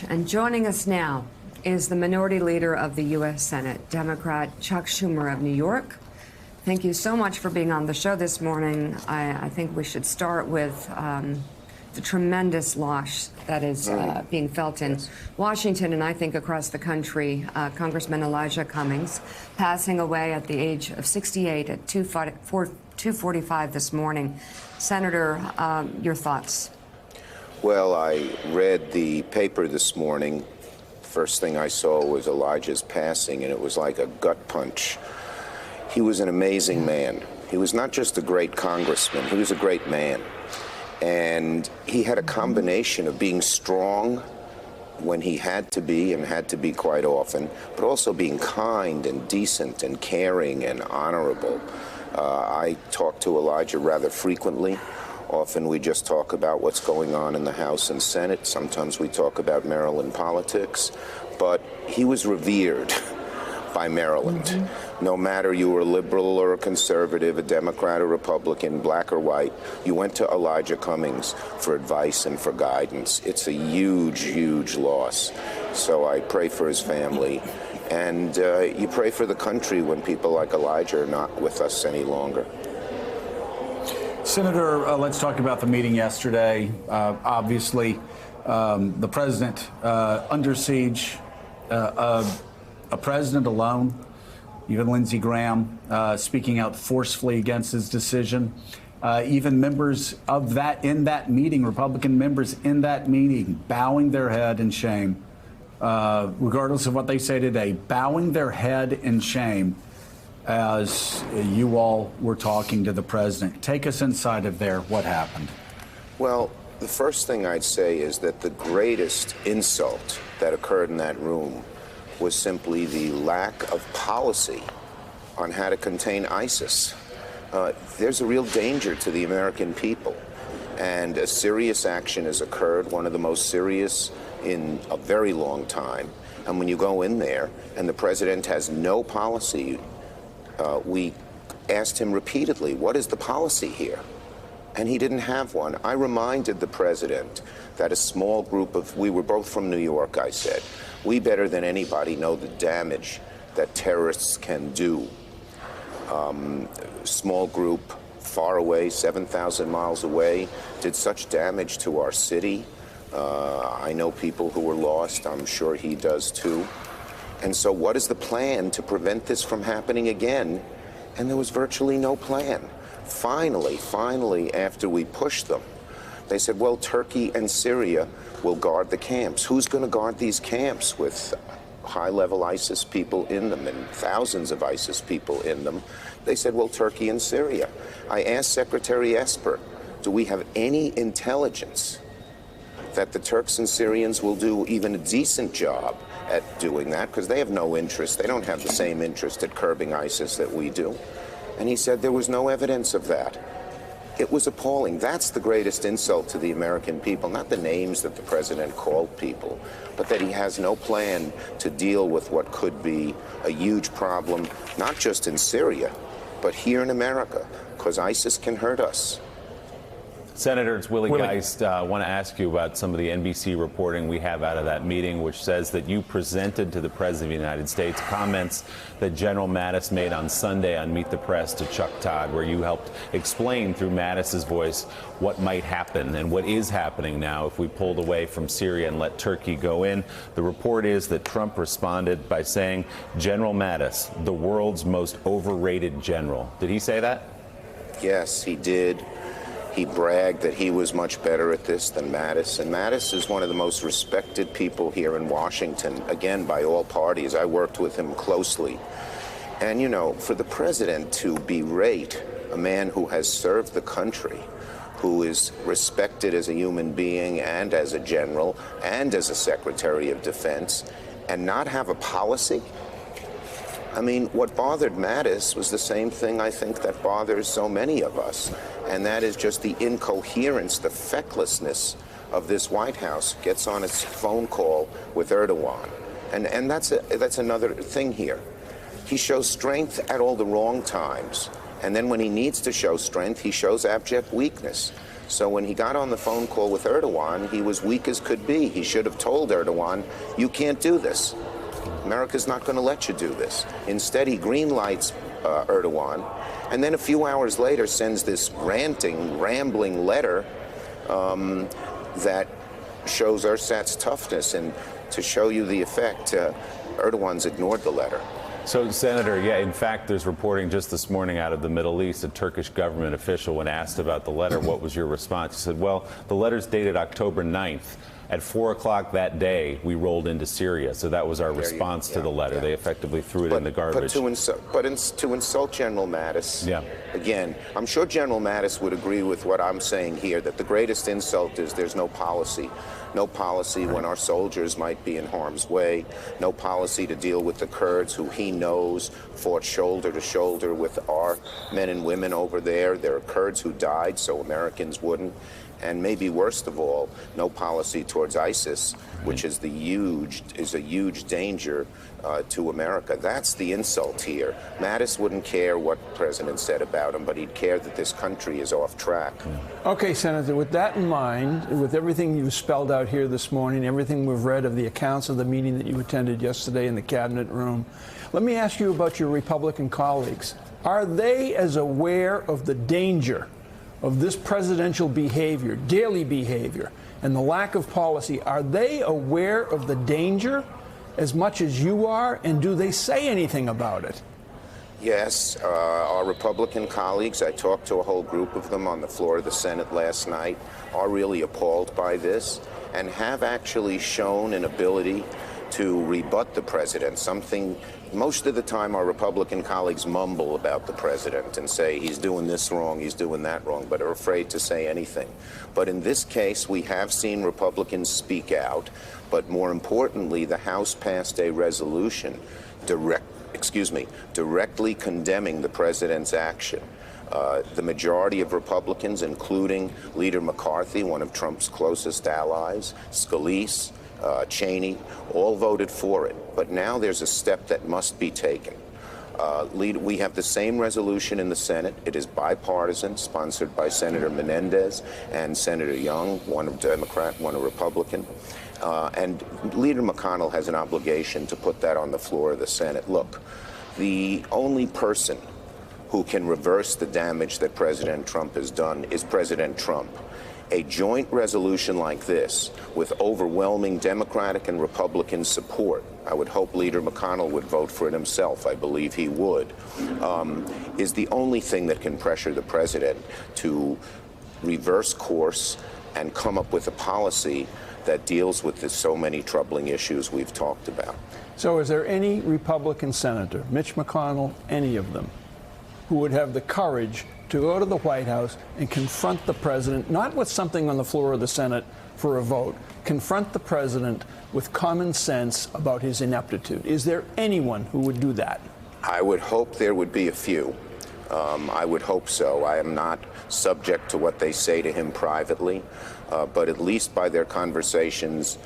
And joining us now is the Minority Leader of the U.S. Senate, Democrat Chuck Schumer of New York. Thank you so much for being on the show this morning. I think we should start with the tremendous loss that is being felt in Washington and I think across the country. Congressman Elijah Cummings passing away at the age of 68 at 2:45 this morning. Senator, your thoughts? Well, I read the paper this morning. First thing I saw was Elijah's passing, and it was like a gut punch. He was an amazing man. He was not just a great congressman, he was a great man. And he had a combination of being strong when he had to be, and had to be quite often, but also being kind and decent and caring and honorable. I talk to Elijah rather frequently. Often we just talk about what's going on in the House and Senate. Sometimes we talk about Maryland politics. But he was revered by Maryland. No matter you were a liberal or a conservative, a Democrat or Republican, black or white, you went to Elijah Cummings for advice and for guidance. It's a huge, huge loss. So I pray for his family. And you pray for the country when people like Elijah are not with us any longer. Senator, let's talk about the meeting yesterday. Obviously, the president under siege, a president alone, even Lindsey Graham speaking out forcefully against his decision. Even members of in that meeting, Republican members in that meeting, bowing their head in shame, regardless of what they say today, bowing their head in shame as you all were talking to the president. Take us inside of there. What happened? Well, the first thing I'd say is that the greatest insult that occurred in that room was simply the lack of policy on how to contain ISIS. There's a real danger to the American people, and a serious action has occurred, one of the most serious in a very long time. And when you go in there and the president has no policy, we asked him repeatedly, what is the policy here? And he didn't have one. I reminded the president that a small group of, we were both from New York, I said, we better than anybody know the damage that terrorists can do. Small group, far away, 7,000 miles away, did such damage to our city. I know people who were lost. I'm sure he does too. And so what is the plan to prevent this from happening again? And there was virtually no plan. Finally, after we pushed them, they said, well, Turkey and Syria will guard the camps. Who's going to guard these camps with high-level ISIS people in them and thousands of ISIS people in them? They said, well, Turkey and Syria. I asked Secretary Esper, do we have any intelligence that the Turks and Syrians will do even a decent job at doing that? Because they have no interest. They don't have the same interest at curbing ISIS that we do. And he said there was no evidence of that. It was appalling. That's the greatest insult to the American people, not the names that the president called people, but that he has no plan to deal with what could be a huge problem, not just in Syria, but here in America, because ISIS can hurt us. Senator, it's Willie Geist. I want to ask you about some of the NBC reporting we have out of that meeting, which says that you presented to the President of the United States comments that General Mattis made on Sunday on Meet the Press to Chuck Todd, where you helped explain through Mattis's voice what might happen and what is happening now if we pulled away from Syria and let Turkey go in. The report is that Trump responded by saying, General Mattis, the world's most overrated general. Did he say that? Yes, he did. He bragged that he was much better at this than Mattis. And Mattis is one of the most respected people here in Washington, again, by all parties. I worked with him closely. And, you know, for the president to berate a man who has served the country, who is respected as a human being and as a general and as a Secretary of Defense, and not have a policy? I mean, what bothered Mattis was the same thing I think that bothers so many of us, and that is just the incoherence, the fecklessness of this White House. Gets on its phone call with Erdogan. And that's another thing here. He shows strength at all the wrong times, and then when he needs to show strength, he shows abject weakness. So when he got on the phone call with Erdogan, he was weak as could be. He should have told Erdogan, you can't do this. America's not going to let you do this. Instead, he greenlights Erdogan, and then a few hours later sends this ranting, rambling letter that shows Ersad's toughness. And to show you the effect, Erdogan's ignored the letter. So, Senator, yeah, in fact, there's reporting just this morning out of the Middle East, a Turkish government official, when asked about the letter, what was your response? He said, well, the letter's dated October 9th. At 4 o'clock that day, we rolled into Syria. So that was our response to the letter. They effectively threw it in the garbage. But to insult General Mattis, again, I'm sure General Mattis would agree with what I'm saying here, that the greatest insult is there's no policy. No policy when our soldiers might be in harm's way. No policy to deal with the Kurds, who he knows fought shoulder to shoulder with our men and women over there. There are Kurds who died, so Americans wouldn't. And maybe worst of all, no policy towards ISIS, which is a huge danger to America. That's the insult here. Mattis wouldn't care what the president said about him, but he'd care that this country is off track. Okay, Senator, with that in mind, with everything you've spelled out here this morning, everything we've read of the accounts of the meeting that you attended yesterday in the cabinet room, let me ask you about your Republican colleagues. Are they as aware of the danger of this presidential behavior, daily behavior, and the lack of policy? Are they aware of the danger as much as you are, and do they say anything about it? Yes, our Republican colleagues, I talked to a whole group of them on the floor of the Senate last night, are really appalled by this and have actually shown an ability to rebut the president, something most of the time our Republican colleagues mumble about the president and say he's doing this wrong, he's doing that wrong, but are afraid to say anything. But in this case, we have seen Republicans speak out, but more importantly, the House passed a resolution directly condemning the president's action. The majority of Republicans, including Leader McCarthy, one of Trump's closest allies, Scalise, Cheney, all voted for it. But now there's a step that must be taken. We have the same resolution in the Senate. It is bipartisan, sponsored by Senator Menendez and Senator Young, one a Democrat, one a Republican. And Leader McConnell has an obligation to put that on the floor of the Senate. Look, the only person who can reverse the damage that President Trump has done is President Trump. A joint resolution like this, with overwhelming Democratic and Republican support, I would hope Leader McConnell would vote for it himself, I believe he would, is the only thing that can pressure the president to reverse course and come up with a policy that deals with so many troubling issues we've talked about. So is there any Republican senator, Mitch McConnell, any of them, who would have the courage to go to the White House and confront the president, not with something on the floor of the Senate for a vote, confront the president with common sense about his ineptitude? Is there anyone who would do that? I would hope there would be a few. I would hope so. I am not subject to what they say to him privately, but at least by their conversations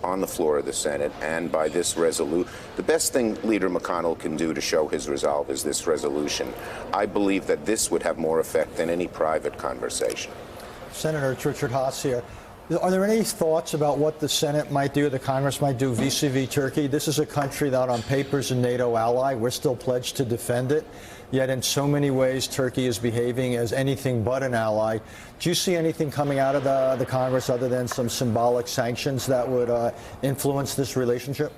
on the floor of the Senate and by this resolution. The best thing Leader McConnell can do to show his resolve is this resolution. I believe that this would have more effect than any private conversation. Senator, it's Richard Haas here. Are there any thoughts about what the Senate might do, the Congress might do vis-a-vis Turkey? This is a country that on paper is a NATO ally. We're still pledged to defend it. Yet in so many ways, Turkey is behaving as anything but an ally. Do you see anything coming out of the Congress other than some symbolic sanctions that would influence this relationship?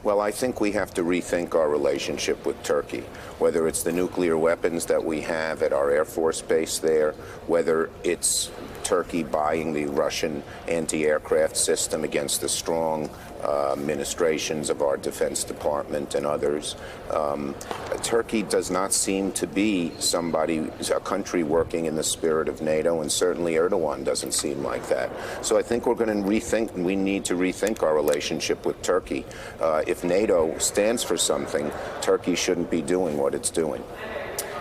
Well, I think we have to rethink our relationship with Turkey, whether it's the nuclear weapons that we have at our Air Force base there, whether it's Turkey buying the Russian anti-aircraft system against the strong administrations of our Defense Department and others. Turkey does not seem to be a country working in the spirit of NATO, and certainly Erdogan doesn't seem like that. So I think we're going to rethink, and we need to rethink our relationship with Turkey. If NATO stands for something, Turkey shouldn't be doing what it's doing.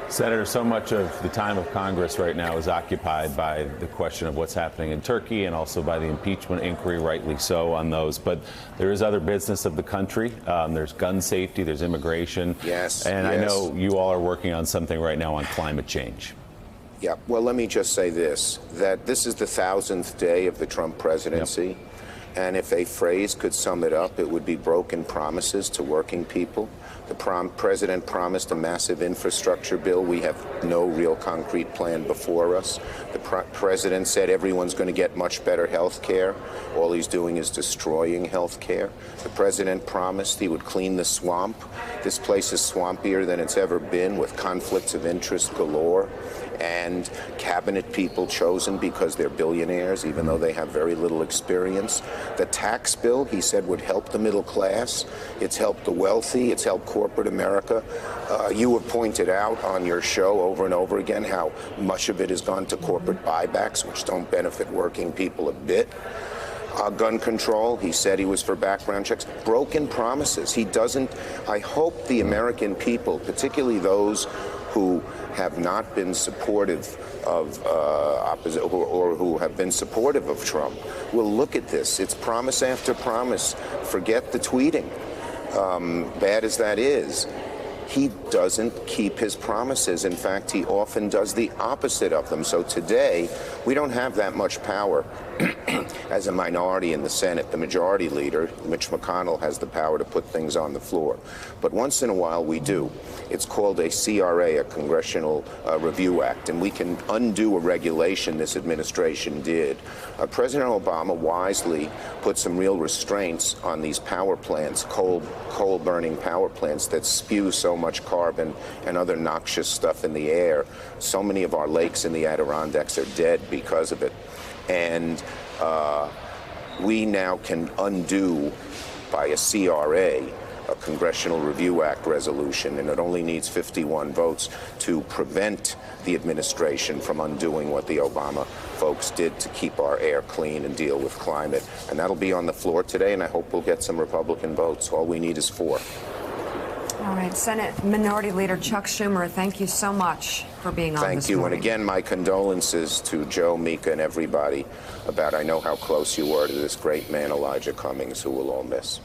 Senator, so much of the time of Congress right now is occupied by the question of what's happening in Turkey and also by the impeachment inquiry, rightly so, on those. But there is other business of the country. There's gun safety, there's immigration. Yes. And yes. I know you all are working on something right now on climate change. Yeah, well, let me just say this, that this is the 1,000th day of the Trump presidency. Yep. And if a phrase could sum it up, it would be broken promises to working people. The president promised a massive infrastructure bill. We have no real concrete plan before us. The president said everyone's going to get much better health care. All he's doing is destroying health care. The president promised he would clean the swamp. This place is swampier than it's ever been, with conflicts of interest galore, and cabinet people chosen because they're billionaires, even though they have very little experience. The tax bill, he said, would help the middle class. It's helped the wealthy. It's helped corporate America. You have pointed out on your show over and over again how much of it has gone to corporate buybacks, which don't benefit working people a bit. Gun control, he said he was for background checks. Broken promises. He doesn't. I hope the American people, particularly those who have not been supportive of opposition or who have been supportive of Trump, will look at this. It's promise after promise. Forget the tweeting. Bad as that is, he doesn't keep his promises. In fact, he often does the opposite of them. So today, we don't have that much power as a minority in the Senate. The majority leader, Mitch McConnell, has the power to put things on the floor. But once in a while, we do. It's called a CRA, a Congressional Review Act, and we can undo a regulation this administration did. President Obama wisely put some real restraints on these power plants, coal-burning power plants that spew so much carbon and other noxious stuff in the air. So many of our lakes in the Adirondacks are dead because of it. And we now can undo, by a CRA, a Congressional Review Act resolution, and it only needs 51 votes to prevent the administration from undoing what the Obama folks did to keep our air clean and deal with climate. And that'll be on the floor today, and I hope we'll get some Republican votes. All we need is 4. All right, Senate Minority Leader Chuck Schumer, thank you so much for being on this morning. Thank you, and again, my condolences to Joe, Mika, and everybody about, I know how close you were to this great man, Elijah Cummings, who we'll all miss.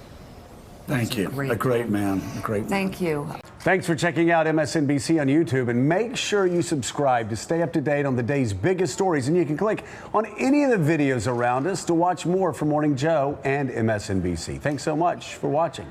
Thank you. A great man. A great man. Thank you. Thanks for checking out MSNBC on YouTube, and make sure you subscribe to stay up to date on the day's biggest stories. And you can click on any of the videos around us to watch more from Morning Joe and MSNBC. Thanks so much for watching.